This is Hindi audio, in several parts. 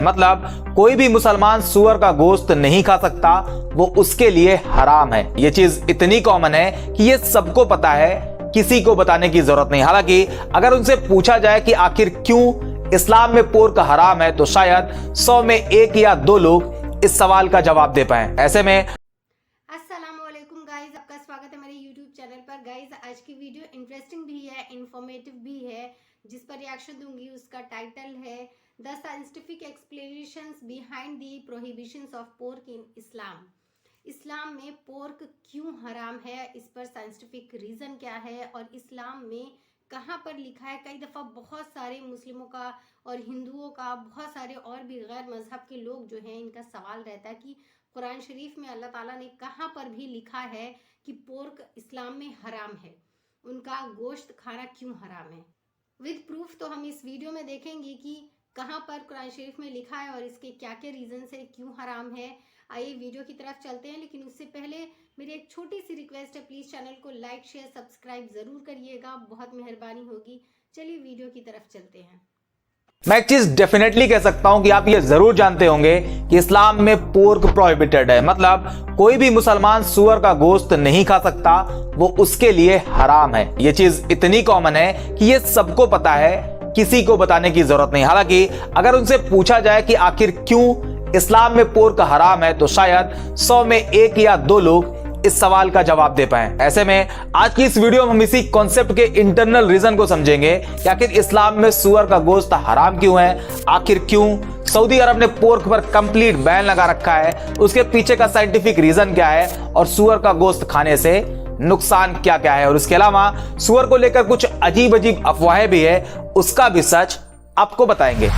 मतलब कोई भी मुसलमान सुअर का गोश्त नहीं खा सकता, वो उसके लिए हराम है। ये चीज इतनी कॉमन है कि ये सबको पता है, किसी को बताने की जरूरत नहीं। हालांकि अगर उनसे पूछा जाए कि आखिर क्यों इस्लाम में पोर्क हराम है, तो शायद 100 में 1 या 2 लोग इस सवाल का जवाब दे पाए। ऐसे में अस्सलामुअलैकुम गाइज, आपका स्वागत है मेरे यूट्यूब चैनल पर। गाइज आज की वीडियो इंटरेस्टिंग भी है, इंफॉर्मेटिव भी है, जिस पर रिएक्शन दूंगी। उसका टाइटल है the scientific explanations behind the prohibitions of pork in Islam. इस्लाम में पोर्क क्यों हराम है, इस पर साइंटिफिक रीज़न क्या है और इस्लाम में कहाँ पर लिखा है। कई दफ़ा बहुत सारे मुस्लिमों का और हिंदुओं का, बहुत सारे और भी गैर मजहब के लोग जो हैं, इनका सवाल रहता है कि कुरान शरीफ में अल्लाह ताला ने कहाँ पर भी लिखा है कि पोर्क इस्लाम में हराम है, उनका गोश्त खाना क्यों हराम है। विद प्रूफ तो हम इस वीडियो में देखेंगे कि कहाँ पर कुरान शरीफ में लिखा है और इसके क्या क्या रीज़न है, क्यों हराम है। आइए वीडियो की तरफ चलते हैं, लेकिन उससे पहले मेरी एक छोटी सी रिक्वेस्ट है, प्लीज़ चैनल को लाइक शेयर सब्सक्राइब ज़रूर करिएगा, बहुत मेहरबानी होगी। चलिए वीडियो की तरफ चलते हैं। मैं एक चीज डेफिनेटली कह सकता हूं कि आप ये जरूर जानते होंगे कि इस्लाम में पोर्क प्रोहिबिटेड है, मतलब कोई भी मुसलमान सुअर का गोश्त नहीं खा सकता, वो उसके लिए हराम है। ये चीज इतनी कॉमन है कि ये सबको पता है, किसी को बताने की जरूरत नहीं। हालांकि अगर उनसे पूछा जाए कि आखिर क्यों इस्लाम में पोर्क हराम है, तो शायद 100 में 1 या 2 लोग इस सवाल का जवाब दे पाए। ऐसे में आज की इस वीडियो में हम इसी कॉन्सेप्ट के इंटरनल रीजन को समझेंगे कि आखिर इस्लाम में सुअर का गोश्त हराम क्यों है, आखिर क्यों सऊदी अरब ने पोर्क पर कंप्लीट बैन लगा रखा है, उसके पीछे का साइंटिफिक रीजन क्या है और सुअर का गोश्त खाने से नुकसान क्या क्या है। और इसके अलावा सुअर को लेकर कुछ अजीब अजीब अफवाहें भी है, उसका भी सच आपको बताएंगे।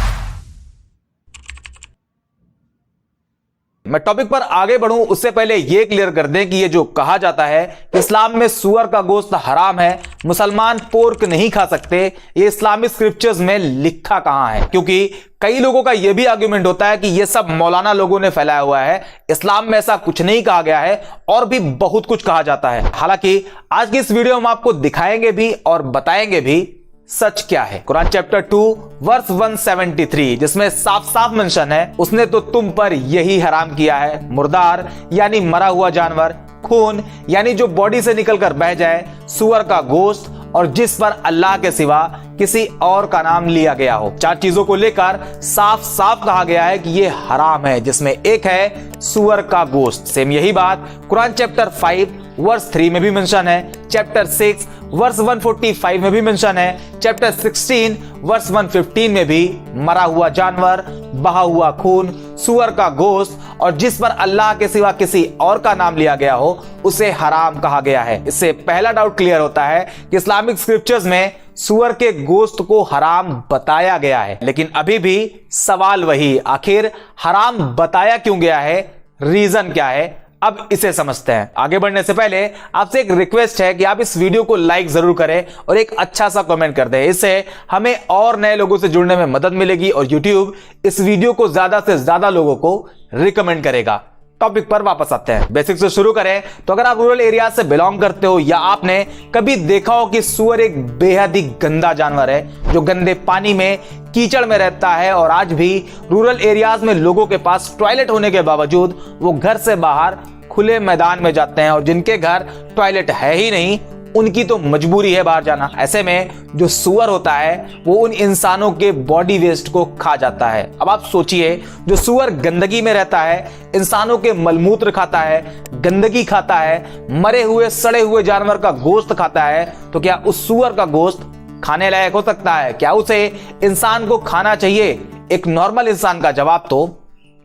मैं टॉपिक पर आगे बढ़ूं उससे पहले यह क्लियर कर दें कि ये जो कहा जाता है कि इस्लाम में सुअर का गोश्त हराम है, मुसलमान पोर्क नहीं खा सकते, ये इस्लामिक स्क्रिप्चर्स में लिखा कहां है। क्योंकि कई लोगों का यह भी आर्गुमेंट होता है कि यह सब मौलाना लोगों ने फैलाया हुआ है, इस्लाम में ऐसा कुछ नहीं कहा गया है और भी बहुत कुछ कहा जाता है। हालांकि आज की इस वीडियो में हम आपको दिखाएंगे भी और बताएंगे भी सच क्या है। कुरान चैप्टर 2 वर्स 173, जिसमें साफ साफ मेंशन है, उसने तो तुम पर यही हराम किया है, मुर्दार यानी मरा हुआ जानवर, खून यानी जो बॉडी से निकलकर बह जाए, सुअर का गोश्त और जिस पर अल्लाह के सिवा किसी और का नाम लिया गया हो। 4 चीजों को लेकर साफ साफ कहा गया है कि यह हराम है, जिसमें एक है सुअर का गोश्त। सेम यही बात कुरान चैप्टर 5 वर्स 3 में भी मेंशन है, चैप्टर 6 वर्स 145 में भी मेंशन है, चैप्टर 16 वर्स 115 में भी मरा हुआ जानवर, बहा हुआ खून, सुअर का गोश्त और जिस पर अल्लाह के सिवा किसी और का नाम लिया गया हो, उसे हराम कहा गया है। इससे पहला डाउट क्लियर होता है कि इस्लामिक स्क्रिप्चर्स में सुअर के गोश्त को हराम बताया गया है। लेकिन अभी भी सवाल वही, आखिर हराम बताया क्यों गया है, रीजन क्या है, अब इसे समझते हैं। आगे बढ़ने से पहले आपसे एक रिक्वेस्ट है कि आप इस वीडियो को लाइक जरूर करें और एक अच्छा सा कमेंट कर दें, इससे हमें और नए लोगों से जुड़ने में मदद मिलेगी और YouTube इस वीडियो को ज्यादा से ज्यादा लोगों को रिकमेंड करेगा। टॉपिक पर वापस आते हैं, बेसिक से शुरू करें तो अगर आप रूरल एरिया से बिलोंग करते हो या आपने कभी देखा हो कि सुअर एक बेहद ही गंदा जानवर है जो गंदे पानी में, कीचड़ में रहता है और आज भी रूरल एरियाज में लोगों के पास टॉयलेट होने के बावजूद वो घर से बाहर खुले मैदान में जाते हैं, और जिनके घर टॉयलेट है ही नहीं उनकी तो मजबूरी है बाहर जाना। ऐसे में जो सुअर होता है वो उन इंसानों के बॉडी वेस्ट को खा जाता है। अब आप सोचिए, जो सुअर गंदगी में रहता है, इंसानों के मलमूत्र खाता है, गंदगी खाता है, मरे हुए सड़े हुए जानवर का गोश्त खाता है, तो क्या उस सुअर का गोश्त खाने लायक हो सकता है? क्या उसे इंसान को खाना चाहिए? एक नॉर्मल इंसान का जवाब तो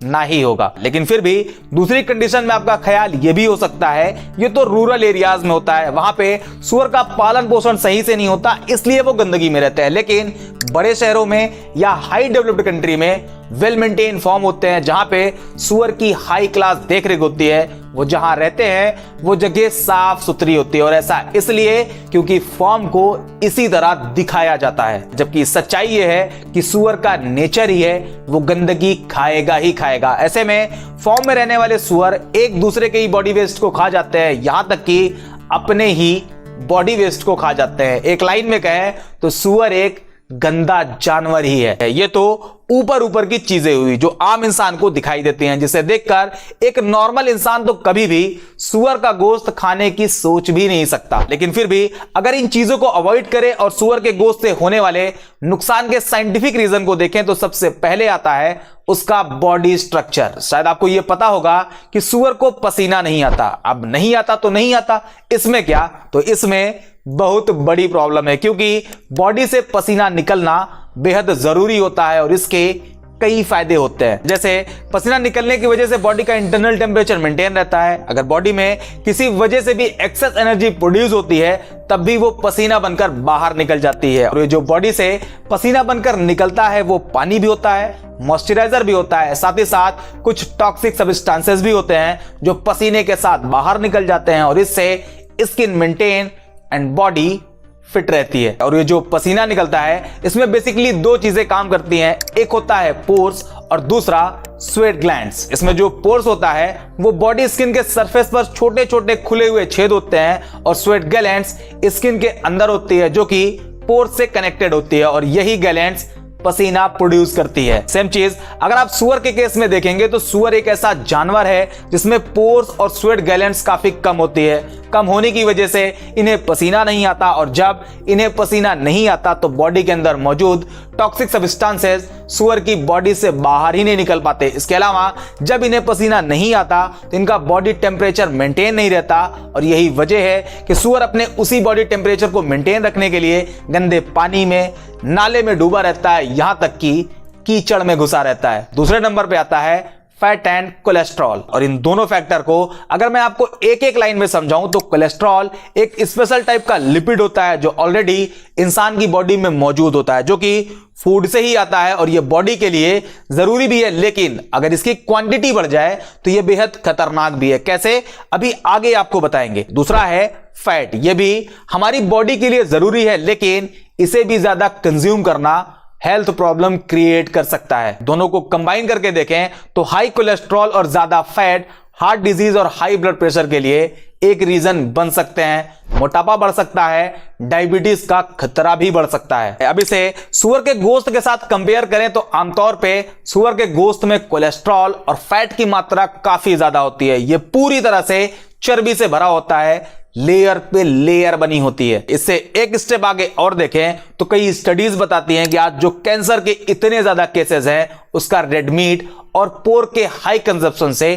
ना ही होगा। लेकिन फिर भी दूसरी कंडीशन में आपका ख्याल यह भी हो सकता है, ये तो रूरल एरियाज में होता है, वहां पे सुअर का पालन पोषण सही से नहीं होता, इसलिए वो गंदगी में रहते हैं। लेकिन बड़े शहरों में या हाई डेवलप्ड कंट्री में वेल मेंटेन फार्म होते हैं, जहां पे सुअर की हाई क्लास देखरेख होती है, वो जहां रहते हैं वो जगह साफ सुथरी होती है। और ऐसा इसलिए क्योंकि फार्म को इसी तरह दिखाया जाता है, जबकि सच्चाई ये है कि सुअर का नेचर ही है, वो गंदगी खाएगा ही खाएगा। ऐसे में फार्म में रहने वाले सुअर एक दूसरे के ही बॉडी वेस्ट को खा जाते हैं, यहां तक कि अपने ही बॉडी वेस्ट को खा जाते हैं। एक लाइन में कहें तो सुअर एक गंदा जानवर ही है। ये तो ऊपर ऊपर की चीजें हुई जो आम इंसान को दिखाई देती हैं, जिसे देखकर एक नॉर्मल इंसान तो कभी भी सुअर का गोश्त खाने की सोच भी नहीं सकता। लेकिन फिर भी अगर इन चीजों को अवॉइड करें और सुअर के गोश्त से होने वाले नुकसान के साइंटिफिक रीजन को देखें तो सबसे पहले आता है उसका बॉडी स्ट्रक्चर। शायद आपको यह पता होगा कि सुअर को पसीना नहीं आता। अब नहीं आता तो नहीं आता, इसमें क्या? तो इसमें बहुत बड़ी प्रॉब्लम है, क्योंकि बॉडी से पसीना निकलना बेहद जरूरी होता है और इसके कई फायदे होते हैं। जैसे पसीना निकलने की वजह से बॉडी का इंटरनल टेम्परेचर मेंटेन रहता है। अगर बॉडी में किसी वजह से भी एक्सेस एनर्जी प्रोड्यूस होती है तब भी वो पसीना बनकर बाहर निकल जाती है। और ये जो बॉडी से पसीना बनकर निकलता है वो पानी भी होता है, मॉइस्चराइजर भी होता है, साथ ही साथ कुछ टॉक्सिक सब्सटेंसेस भी होते हैं जो पसीने के साथ बाहर निकल जाते हैं और इससे skin maintain and body fit रहती है। और ये जो पसीना निकलता है इसमें बेसिकली दो चीजें काम करती हैं, एक होता है पोर्स और दूसरा स्वेट ग्लैंड्स। इसमें जो पोर्स होता है वो बॉडी स्किन के सरफेस पर छोटे छोटे खुले हुए छेद होते हैं और स्वेट ग्लैंड्स स्किन के अंदर होती है जो कि पोर्स से कनेक्टेड होती है और यही ग्लैंड्स पसीना प्रोड्यूस करती है। सेम चीज अगर आप सुअर के केस में देखेंगे तो सुअर एक ऐसा जानवर है जिसमें पोर्स और स्वेट ग्लैंड्स काफी कम होती है। कम होने की वजह से इन्हें पसीना नहीं आता और जब इन्हें पसीना नहीं आता तो बॉडी के अंदर मौजूद टॉक्सिक सब्सटेंसेस सुअर की बॉडी से बाहर ही नहीं निकल पाते। इसके अलावा जब इन्हें पसीना नहीं आता तो इनका बॉडी टेम्परेचर मेंटेन नहीं रहता और यही वजह है कि सुअर अपने उसी बॉडी टेम्परेचर को मेंटेन रखने के लिए गंदे पानी में, नाले में डूबा रहता है, यहां तक कि कीचड़ में घुसा रहता है। दूसरे नंबर पे आता है फैट एंड कोलेस्ट्रॉल। और इन दोनों फैक्टर को अगर मैं आपको एक एक लाइन में समझाऊं तो कोलेस्ट्रॉल एक स्पेशल टाइप का लिपिड होता है जो ऑलरेडी इंसान की बॉडी में मौजूद होता है, जो कि फूड से ही आता है और यह बॉडी के लिए जरूरी भी है। लेकिन अगर इसकी क्वांटिटी बढ़ जाए तो यह बेहद खतरनाक भी है। कैसे? अभी आगे आपको बताएंगे। दूसरा है फैट। यह भी हमारी बॉडी के लिए जरूरी है लेकिन इसे भी ज्यादा कंज्यूम करना हेल्थ प्रॉब्लम क्रिएट कर सकता है। दोनों को कंबाइन करके देखें तो हाई कोलेस्ट्रॉल और ज्यादा फैट हार्ट डिजीज और हाई ब्लड प्रेशर के लिए एक रीजन बन सकते हैं। मोटापा बढ़ सकता है, डायबिटीज का खतरा भी बढ़ सकता है। अब इसे सुअर के गोश्त के साथ कंपेयर करें तो आमतौर पे सुअर के गोश्त में कोलेस्ट्रॉल और फैट की मात्रा काफी ज्यादा होती है। यह पूरी तरह से चर्बी से भरा होता है, लेयर पे लेयर बनी होती है। इससे एक स्टेप आगे और देखें तो कई स्टडीज बताती हैं कि आज जो कैंसर के इतने ज्यादा केसेस हैं उसका रेड मीट और पोर्क के हाई कंजप्शन से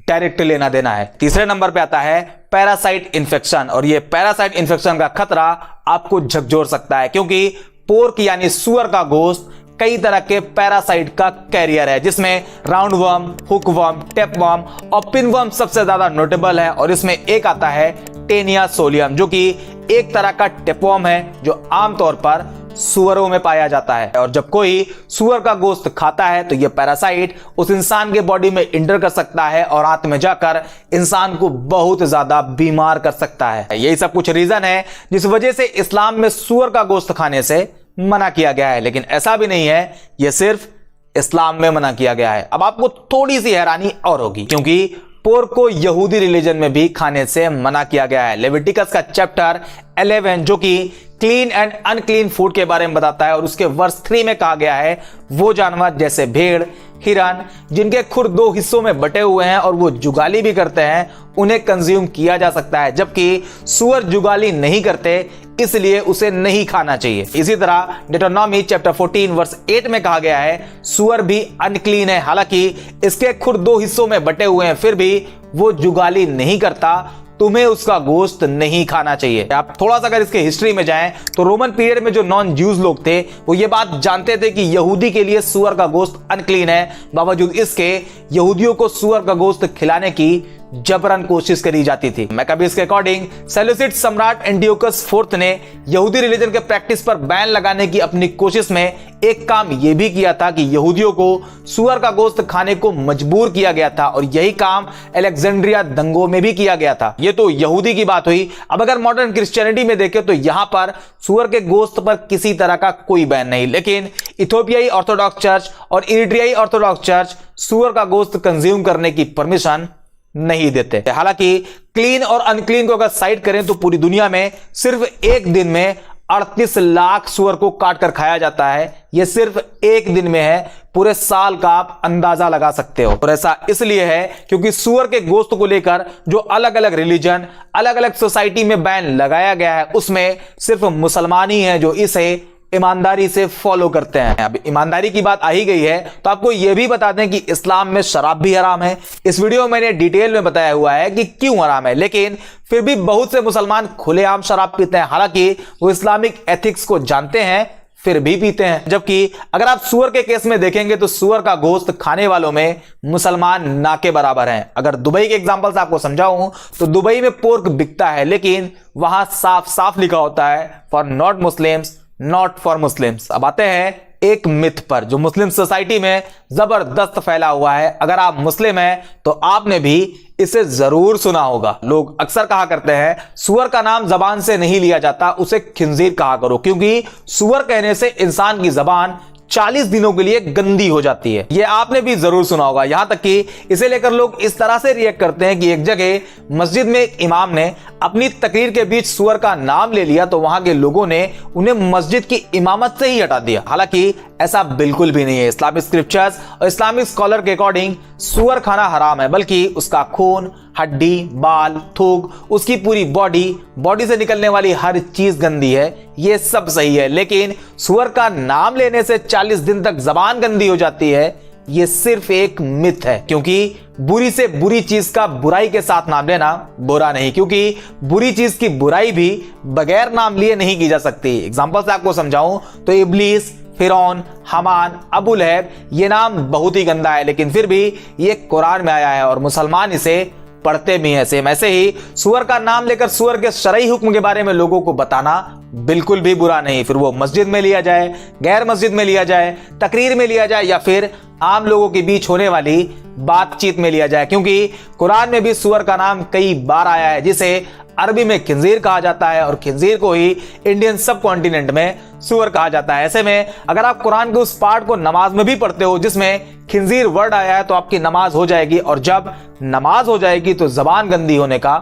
डायरेक्ट लेना देना है। तीसरे नंबर पे आता है पैरासाइट इंफेक्शन और ये पैरासाइट इंफेक्शन का खतरा आपको झकझोर सकता है क्योंकि पोर्क यानी सुअर का गोश्त कई तरह के पैरासाइट का कैरियर है, जिसमें round worm, hook worm, tape worm और पिन वर्म सबसे ज्यादा नोटेबल है। और इसमें एक आता है टेनिया सोलियम जो कि एक तरह का टेपवर्म है जो आमतौर पर सुअरों में पाया जाता है। और जब कोई सुअर का गोश्त खाता है तो यह पैरासाइट उस इंसान के बॉडी में इंटर कर सकता है और अंत में जाकर इंसान को बहुत ज्यादा बीमार कर सकता है। यही सब कुछ रीजन है जिस वजह से इस्लाम में सुअर का गोश्त खाने से मना किया गया है। लेकिन ऐसा भी नहीं है यह सिर्फ इस्लाम में मना किया गया है। अब आपको थोड़ी सी हैरानी और होगी क्योंकि पोर्क को यहूदी रिलीजन में भी खाने से मना किया गया है। लेविटिकस का चैप्टर 11 जो कि क्लीन एंड अनक्लीन फूड के बारे में बताता है और उसके वर्स 3 में कहा गया है वो जानवर जैसे भेड़, हिरन जिनके खुर 2 हिस्सों में बटे हुए हैं और वो जुगाली भी करते हैं उन्हें कंज्यूम किया जा सकता है, जबकि सुअर जुगाली नहीं करते इसलिए उसे नहीं खाना चाहिए। इसी तरह डिटरोनॉमी चैप्टर 14 वर्स 8 में कहा गया है सुअर भी अनक्लीन है, हालांकि इसके खुर 2 हिस्सों में बटे हुए हैं फिर भी वो जुगाली नहीं करता, तुम्हें उसका गोश्त नहीं खाना चाहिए। आप थोड़ा सा अगर इसके हिस्ट्री में जाएं तो रोमन पीरियड में जो नॉन ज्यूज लोग थे वो ये बात जानते थे कि यहूदी के लिए सुअर का गोश्त अनक्लीन है, बावजूद इसके यहूदियों को सुअर का गोश्त खिलाने की जबरन कोशिश करी जाती थी। मैकाबीज के अकॉर्डिंग सेल्यूसिड सम्राट एंटियोकस IV ने यहूदी रिलीजन के प्रैक्टिस पर बैन लगाने की अपनी कोशिश में एक काम यह भी किया था कि यहूदियों को सुअर का गोश्त खाने को मजबूर किया गया था और यही काम अलेक्जेंड्रिया दंगों में भी किया गया था। यह तो यहूदी की बात हुई। अब अगर मॉडर्न क्रिश्चियनिटी में देखें तो यहां पर सुअर के गोश्त पर किसी तरह का कोई बैन नहीं, लेकिन इथियोपियाई ऑर्थोडॉक्स चर्च और इरिट्रियाई ऑर्थोडॉक्स चर्च सुअर का गोश्त कंज्यूम करने की परमिशन नहीं देते। हालांकि क्लीन और अनक्लीन को अगर साइड करें तो पूरी दुनिया में सिर्फ एक दिन में 38 लाख सूअर को काट कर खाया जाता है। यह सिर्फ एक दिन में है, पूरे साल का आप अंदाजा लगा सकते हो। और ऐसा इसलिए है क्योंकि सूअर के गोश्त को लेकर जो अलग अलग रिलीजन, अलग अलग सोसाइटी में बैन लगाया गया है, उसमें सिर्फ मुसलमान ही हैं जो इसे ईमानदारी से फॉलो करते हैं। अब ईमानदारी की बात आ ही गई है तो आपको यह भी बता दें कि इस्लाम में शराब भी हराम है। इस वीडियो में मैंने डिटेल में बताया हुआ है कि क्यों हराम है, लेकिन फिर भी बहुत से मुसलमान खुलेआम शराब पीते हैं, हालांकि वो इस्लामिक एथिक्स को जानते हैं फिर भी पीते हैं। जबकि अगर आप सूअर के केस में देखेंगे तो सूअर का गोश्त खाने वालों में मुसलमान ना के बराबर हैं। अगर दुबई के एग्जांपल से आपको समझाऊं तो दुबई में पोर्क बिकता है, लेकिन वहां साफ साफ लिखा होता है for not Muslims, not for Muslims. अब आते हैं एक मिथ पर जो मुस्लिम सोसाइटी में जबरदस्त फैला हुआ है। अगर आप मुस्लिम हैं तो आपने भी इसे जरूर सुना होगा। लोग अक्सर कहा करते हैं सूअर का नाम जबान से नहीं लिया जाता, उसे खिंजीर कहा करो, क्योंकि सूअर कहने से इंसान की जबान 40 दिनों के लिए गंदी हो जाती है। यह आपने भी जरूर सुना होगा। यहां तक कि इसे लेकर लोग इस तरह से रिएक्ट करते हैं कि एक जगह मस्जिद में एक इमाम ने अपनी तकरीर के बीच सूअर का नाम ले लिया तो वहां के लोगों ने उन्हें मस्जिद की इमामत से ही हटा दिया। हालांकि ऐसा बिल्कुल भी नहीं है। इस्लामिक स्क्रिप्चर्स और इस्लामिक स्कॉलर के अकॉर्डिंग सूअर खाना हराम है, बल्कि उसका खून, हड्डी, बाल, थूक, उसकी पूरी बॉडी से निकलने वाली हर चीज गंदी है। ये सब सही है, लेकिन सूअर का नाम लेने से 40 दिन तक जबान गंदी हो जाती है, ये सिर्फ एक मिथ है। क्योंकि बुरी से बुरी चीज का बुराई के साथ नाम लेना बुरा नहीं, क्योंकि बुरी चीज की बुराई भी बगैर नाम लिए नहीं की जा सकती। एग्जांपल से आपको समझाऊं तो इब्लीस, फिरौन, हमान, अबू लहब, ये नाम बहुत ही गंदा है, लेकिन फिर भी ये कुरान में आया है और मुसलमान इसे पढ़ते भी हैं। सेम ऐसे ही सूअर का नाम लेकर सूअर के शरई हुक्म के बारे में लोगों को बताना बिल्कुल भी बुरा नहीं। फिर वो मस्जिद में लिया जाए, गैर मस्जिद में लिया जाए, तकरीर में लिया जाए या फिर आम लोगों के बीच होने वाली बातचीत में लिया जाए, क्योंकि कुरान में भी सूअर का नाम कई बार आया है, जिसे अरबी में खिंजीर कहा जाता है और खिंजीर को ही इंडियन सब कॉन्टिनेंट में सूअर कहा जाता है। ऐसे में अगर आप कुरान के उस पार्ट को नमाज में भी पढ़ते हो जिसमें खिंजीर वर्ड आया है तो आपकी नमाज हो जाएगी, और जब नमाज हो जाएगी तो जबान गंदी होने का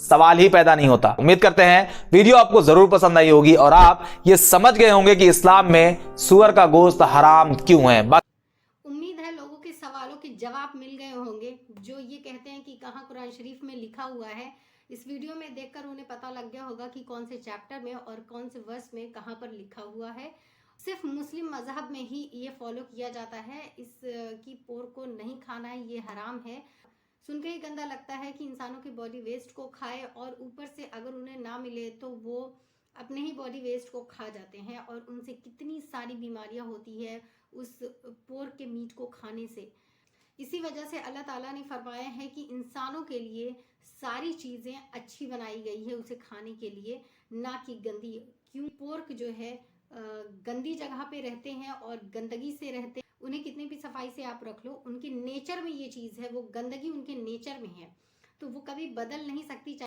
सवाल ही पैदा नहीं होता। उम्मीद करते हैं वीडियो आपको जरूर पसंद आई होगी और आप ये समझ गए होंगे कि इस्लाम में सूअर का गोश्त हराम क्यों है। उम्मीद है लोगों के सवालों के जवाब मिल गए होंगे जो ये कहते हैं कि कहाँ कुरान शरीफ में लिखा हुआ है। इस वीडियो में देखकर उन्हें पता लग गया होगा कि कौन से चैप्टर में और कौन से वर्स में कहाँ पर लिखा हुआ है। सिर्फ मुस्लिम मजहब में ही ये फॉलो किया जाता है, इस की पोर्क को नहीं खाना है, ये हराम है। सुन के ही गंदा लगता है कि इंसानों की बॉडी वेस्ट को खाए और ऊपर से अगर उन्हें ना मिले तो वो अपने ही बॉडी वेस्ट को खा जाते हैं और उनसे कितनी सारी बीमारियां होती है उस पोर्क के मीट को खाने से। इसी वजह से अल्लाह ताला ने फरमाया है कि इंसानों के लिए सारी चीज़ें अच्छी बनाई गई है उसे खाने के लिए, ना कि गंदी। क्यों पोर्क जो है गंदी जगह पे रहते हैं और गंदगी से रहते हैं, उन्हें कितनी भी सफाई से आप रख लो, उनके नेचर में ये चीज़ है, वो गंदगी उनके नेचर में है, तो वो कभी बदल नहीं सकती।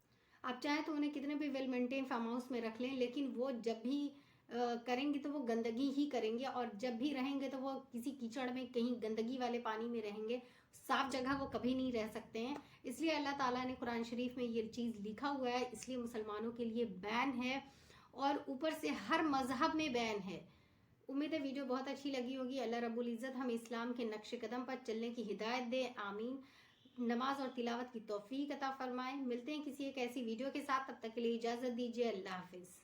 आप चाहें तो उन्हें कितने भी वेल मेंटेन फार्म हाउस में रख लें, लेकिन वो जब भी करेंगे तो वो गंदगी ही करेंगे, और जब भी रहेंगे तो वो किसी कीचड़ में, कहीं गंदगी वाले पानी में रहेंगे। साफ जगह वो कभी नहीं रह सकते हैं। इसलिए अल्लाह ताला ने कुरान शरीफ में ये चीज़ लिखा हुआ है, इसलिए मुसलमानों के लिए बैन है और ऊपर से हर मजहब में बैन है। उम्मीद है वीडियो बहुत अच्छी लगी होगी। अल्लाह रब्बुल इज़्ज़त हमें इस्लाम के नक्श कदम पर चलने की हिदायत दे, आमीन। नमाज और तिलावत की तौफीक अता फरमाए। मिलते हैं किसी एक ऐसी वीडियो के साथ, तब तक के लिए इजाज़त दीजिए। अल्लाह हाफिज़।